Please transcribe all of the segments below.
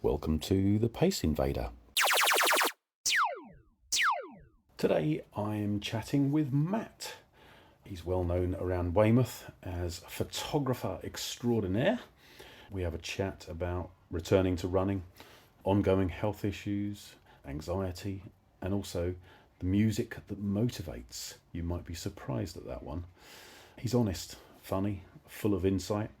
Welcome to the Pace Invader. Today I'm chatting with Matt. He's well known around Weymouth as photographer extraordinaire. We have a chat about returning to running, ongoing health issues, anxiety, and also the music that motivates. You might be surprised at that one. He's honest, funny, full of insight.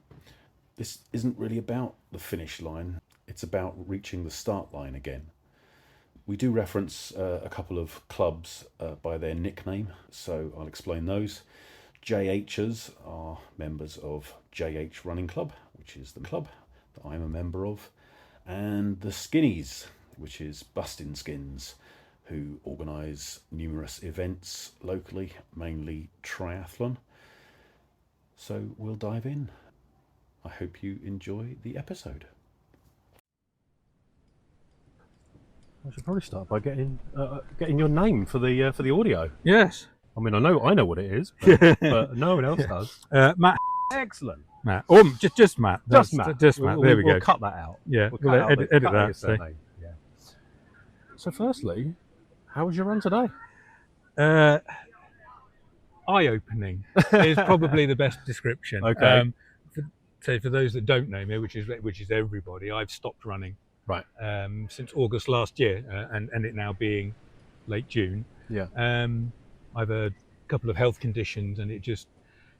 This isn't really about the finish line. It's about reaching the start line again. We do reference a couple of clubs by their nickname, so I'll explain those. JHers are members of JH Running Club, which is the club that I'm a member of, and the Skinnies, which is Bustin' Skins, who organise numerous events locally, mainly triathlon. So we'll dive in. I hope you enjoy the episode. I should probably start by getting your name for the audio. Yes. I mean, I know what it is, but no one else does. Matt. Excellent. Matt. Or just Matt. Just Matt. Just Matt. There we go. We'll cut that out. Yeah. We'll edit that. Surname. Yeah. So firstly, how was your run today? Eye-opening is probably the best description. Okay. For those that don't know me, which is everybody, I've stopped running. Right. Since August last year, and it now being late June. Yeah. I've a couple of health conditions, and it just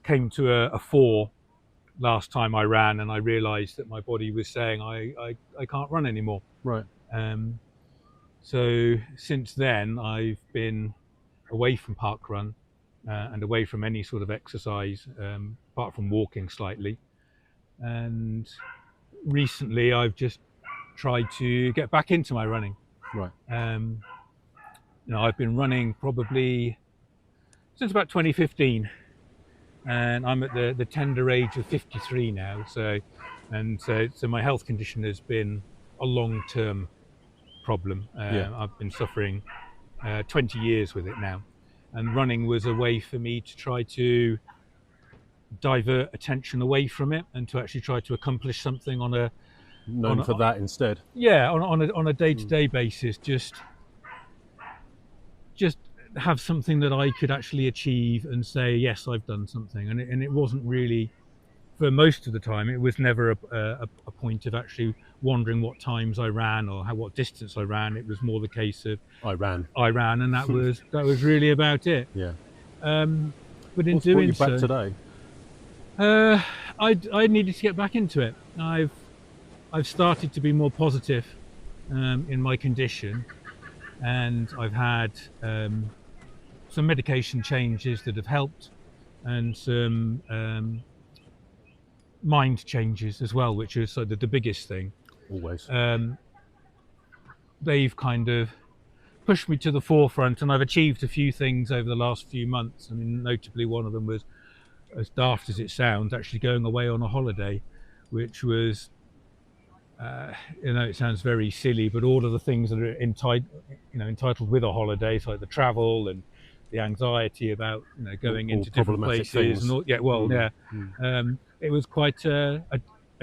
came to a fore last time I ran, and I realised that my body was saying I can't run anymore. Right. So since then, I've been away from parkrun and away from any sort of exercise, apart from walking slightly. And recently, I've just tried to get back into my running. Right. I've been running probably since about 2015, and I'm at the tender age of 53 now. So my health condition has been a long-term problem. I've been suffering 20 years with it now, and running was a way for me to try to divert attention away from it and to actually try to accomplish something on a that instead. Yeah, on a day-to-day basis, just have something that I could actually achieve and say, yes, I've done something. And it wasn't really, for most of the time, it was never a point of actually wondering what times I ran or what distance I ran. It was more the case of I ran, and that was really about it. Yeah. But in What's doing brought you back so, today? I needed to get back into it. I've started to be more positive in my condition, and I've had some medication changes that have helped, and some mind changes as well, which is the biggest thing. Always. They've kind of pushed me to the forefront, and I've achieved a few things over the last few months. I mean, notably one of them was, as daft as it sounds, actually going away on a holiday, which was it sounds very silly, but all of the things that are entitled with a holiday, so like the travel and the anxiety about going into different places things. and all, it was quite a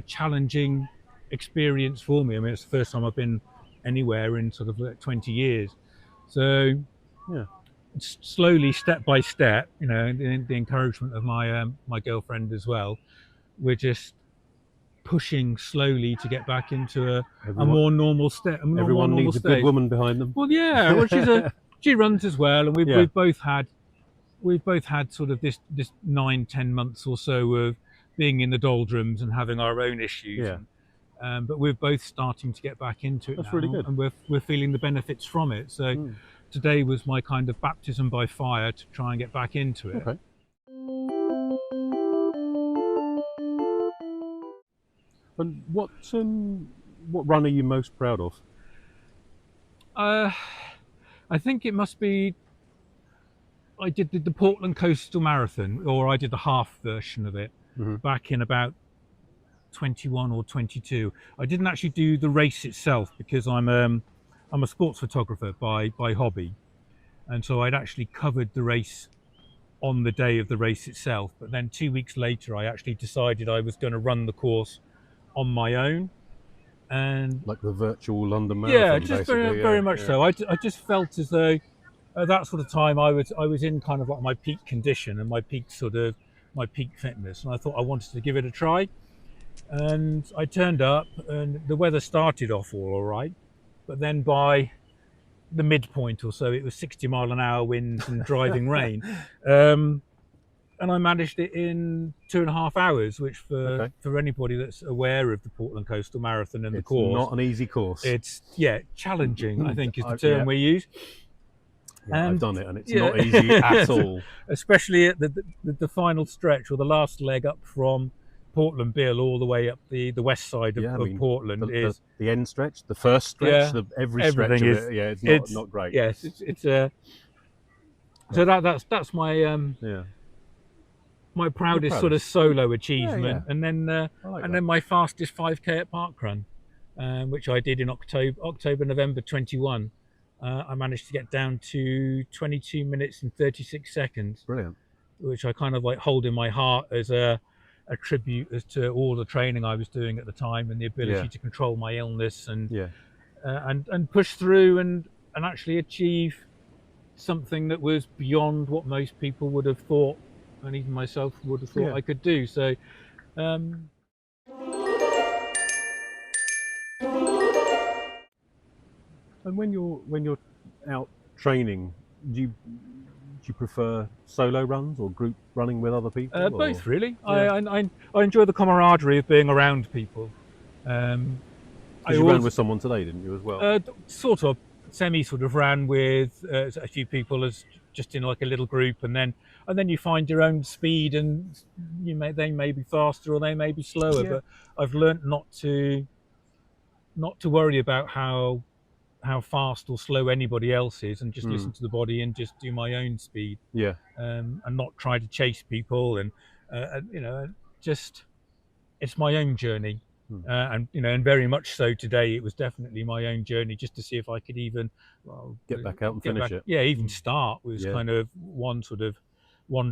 challenging experience for me. I mean, it's the first time I've been anywhere in sort of 20 years, so slowly, step by step, the encouragement of my girlfriend as well, we're just pushing slowly to get back into a more normal step. Everyone needs a good woman behind them. Well, yeah. Well, she runs as well, and we've both had sort of this 9-10 months or so of being in the doldrums and having our own issues. Yeah. But we're both starting to get back into it. That's now, really good, and we're feeling the benefits from it. So today was my kind of baptism by fire to try and get back into it. Okay. And what run are you most proud of? I think it must be, I did the Portland Coastal Marathon, or I did the half version of it back in about 21 or 22. I didn't actually do the race itself because I'm a sports photographer by hobby, and so I'd actually covered the race on the day of the race itself. But then 2 weeks later, I actually decided I was going to run the course on my own, and Like the virtual London yeah, Marathon, just basically. very much so. I just felt as though at that sort of time I was in kind of like my peak condition and my peak fitness, and I thought I wanted to give it a try. And I turned up, and the weather started off all right, but then by the midpoint or so, it was 60-mile-an-hour winds and driving rain. And I managed it in 2.5 hours, which for anybody that's aware of the Portland Coastal Marathon and the course, not an easy course. it's challenging, I think is the term Yeah. we use. Yeah, I've done it, and it's not easy at all. Especially at the final stretch, or the last leg up from Portland Bill all the way up the west side of Portland. The end stretch, the first stretch, every stretch of it. Yeah, it's not great. Yes, it's so that's my my proudest sort of solo achievement. And then then my fastest 5K at Parkrun, which I did in October November 21. I managed to get down to 22 minutes and 36 seconds. Brilliant. Which I kind of like hold in my heart as a tribute as to all the training I was doing at the time, and the ability to control my illness and push through and actually achieve something that was beyond what most people would have thought, and even myself would have thought I could do. So and when you're out training, do you prefer solo runs or group running with other people? Both, really. I enjoy the camaraderie of being around people. You ran with someone today, didn't you, as well? Sort of ran with a few people as just in like a little group, and then you find your own speed, and they may be faster or they may be slower. But I've learnt not to worry about how fast or slow anybody else is, and just listen to the body and just do my own speed. And not try to chase people, and just it's my own journey. And very much so today, it was definitely my own journey, just to see if I could even get back out and finish it. Even start was kind of one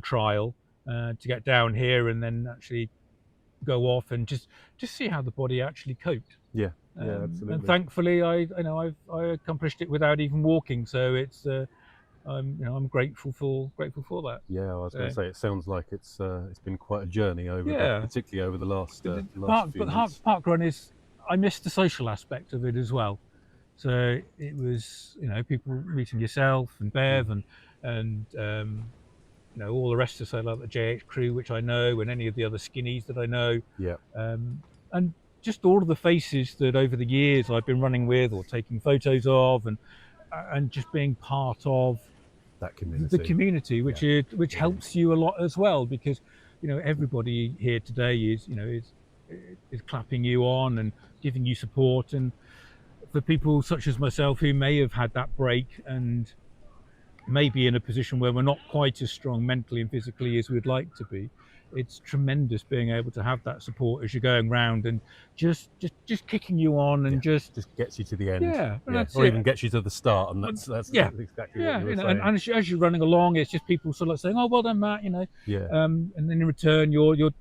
trial to get down here, and then actually go off and just see how the body actually coped. Absolutely. And thankfully, I accomplished it without even walking. So it's I'm grateful for that. Yeah, I was going to say, it sounds like it's been quite a journey particularly over the last few months. Parkrun I missed the social aspect of it as well. So it was people meeting yourself and Bev and all the rest of the like the JH crew, which I know, and any of the other skinnies that I know. And just all of the faces that over the years I've been running with or taking photos of, and just being part of that community. The community, which helps you a lot as well, because everybody here today is clapping you on and giving you support. And for people such as myself who may have had that break and may be in a position where we're not quite as strong mentally and physically as we'd like to be, it's tremendous being able to have that support as you're going round and just kicking you on, and just gets you to the end. Or even gets you to the start, and that's exactly what you were saying. And as you're running along, it's just people sort of saying, "Oh, well done, Matt," and then in return you're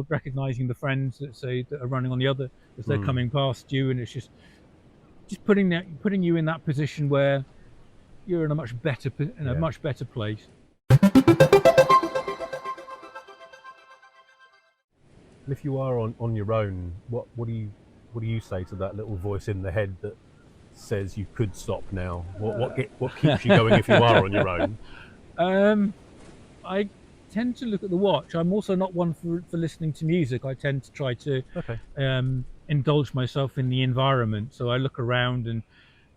recognizing the friends that are running on the other as they're coming past you, and it's just putting you in that position where you're in a much better place. If you are on your own, what do you say to that little voice in the head that says you could stop now? What keeps you going if you are on your own? I tend to look at the watch. I'm also not one for listening to music. I tend to try to indulge myself in the environment. So I look around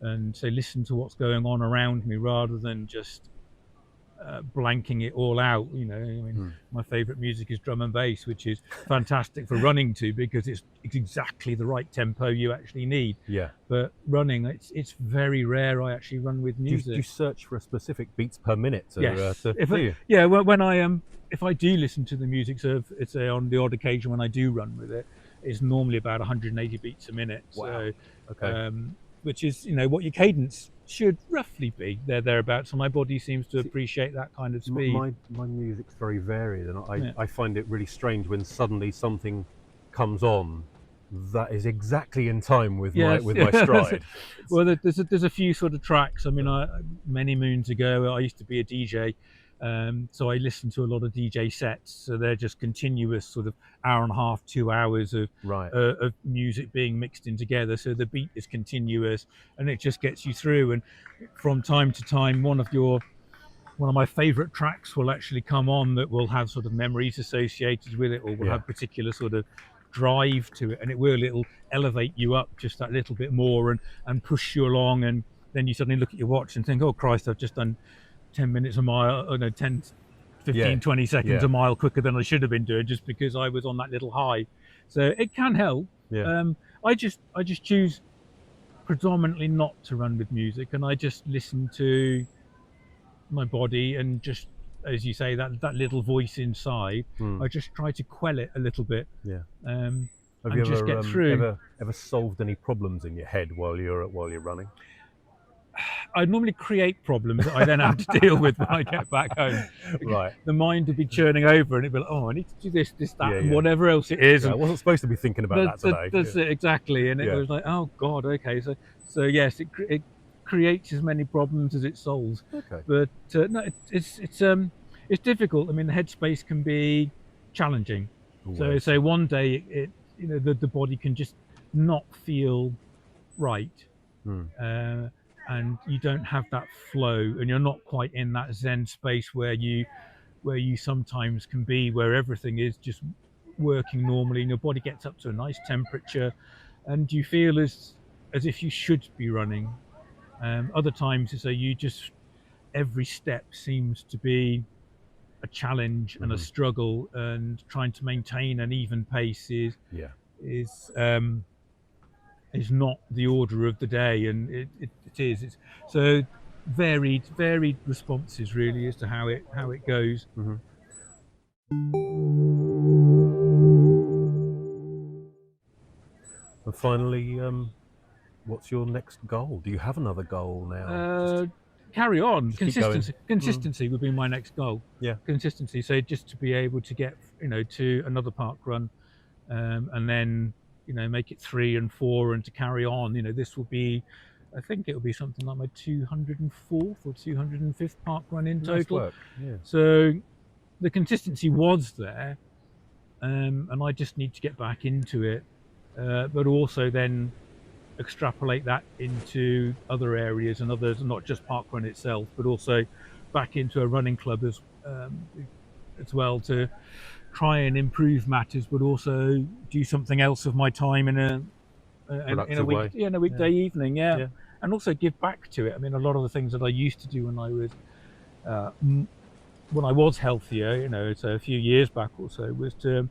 and say, listen to what's going on around me, rather than just blanking it all out. My favorite music is drum and bass, which is fantastic for running to, because it's exactly the right tempo you actually need. But running, it's very rare I actually run with music. Do you search for a specific beats per minute? Yes. If I do listen to the music, so if it's on the odd occasion when I do run with it, it's normally about 180 beats a minute. Wow. So which is what your cadence should roughly be thereabouts. So my body seems to appreciate that kind of speed. My music's very varied, and I find it really strange when suddenly something comes on That is exactly in time with Yes, my stride. well, there's a few sort of tracks. I mean, many moons ago, I used to be a DJ, so I listened to a lot of DJ sets. So they're just continuous sort of hour and a half, 2 hours Right. of music being mixed in together. So the beat is continuous, and it just gets you through. And from time to time, one of my favorite tracks will actually come on that will have sort of memories associated with it, or will Yeah. have particular sort of drive to it, and it'll elevate you up just that little bit more and push you along. And then you suddenly look at your watch and think, oh Christ, I've just done 10 minutes a mile, or no, 10 15 Yeah. 20 seconds Yeah. a mile quicker than I should have been doing, just because I was on that little high. So it can help. Yeah. I just choose predominantly not to run with music, and I just listen to my body, and just, as you say, that little voice inside, I just try to quell it a little bit. Yeah. um Have and you just get through. ever solved any problems in your head while you're running? I normally create problems that I then have to deal with when I get back home. Right. The mind would be churning over, and it'd be like, oh, I need to do this, that, Yeah, and yeah. whatever else it is. Yeah, I And wasn't supposed to be thinking about that today. that's it, exactly. And it Yeah. was like, oh God, okay. So yes, it creates as many problems as it solves. Okay. But no, it's difficult. I mean, the headspace can be challenging. Always. So one day the body can just not feel right. And you don't have that flow, and you're not quite in that Zen space where you sometimes can be, where everything is just working normally, and your body gets up to a nice temperature, and you feel as if you should be running. Other times, so you just, every step seems to be a challenge and a struggle, and trying to maintain an even pace is not the order of the day. And it's so varied responses really as to how it goes. And finally, what's your next goal? Do you have another goal now? Carry on. keep going. Consistency would be my next goal. Yeah. Consistency. So just to be able to get to another park run, and then make it 3 and 4, and to carry on. This will be, I think it will be something like my 204th or 205th park run in total. Nice work. Yeah. So the consistency was there, and I just need to get back into it, but also then extrapolate that into other areas and others, not just parkrun itself, but also back into a running club as well, to try and improve matters, but also do something else of my time in a week, in a weekday evening, and also give back to it. I mean, a lot of the things that I used to do when I was healthier, so a few years back or so, was to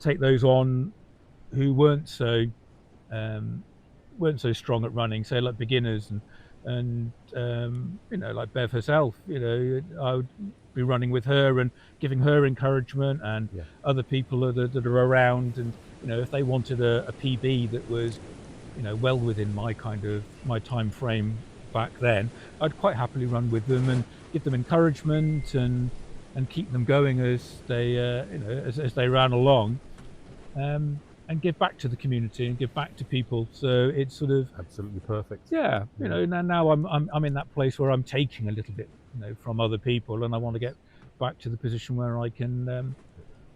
take those on who weren't so strong at running, say like beginners, and like Bev herself. I would be running with her and giving her encouragement, and other people that are around, and if they wanted a PB that was well within my time frame back then, I'd quite happily run with them and give them encouragement and keep them going as they as they ran along, and give back to the community and give back to people. So it's sort of absolutely perfect. Now I'm in that place where I'm taking a little bit from other people, and I want to get back to the position where I can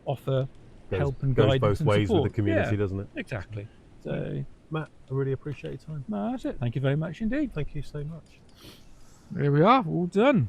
offer help and guidance. Goes both ways support. with the community, doesn't it? Exactly. So Matt, I really appreciate your time. No, that's it. Thank you very much indeed. Thank you so much. There we are, all done.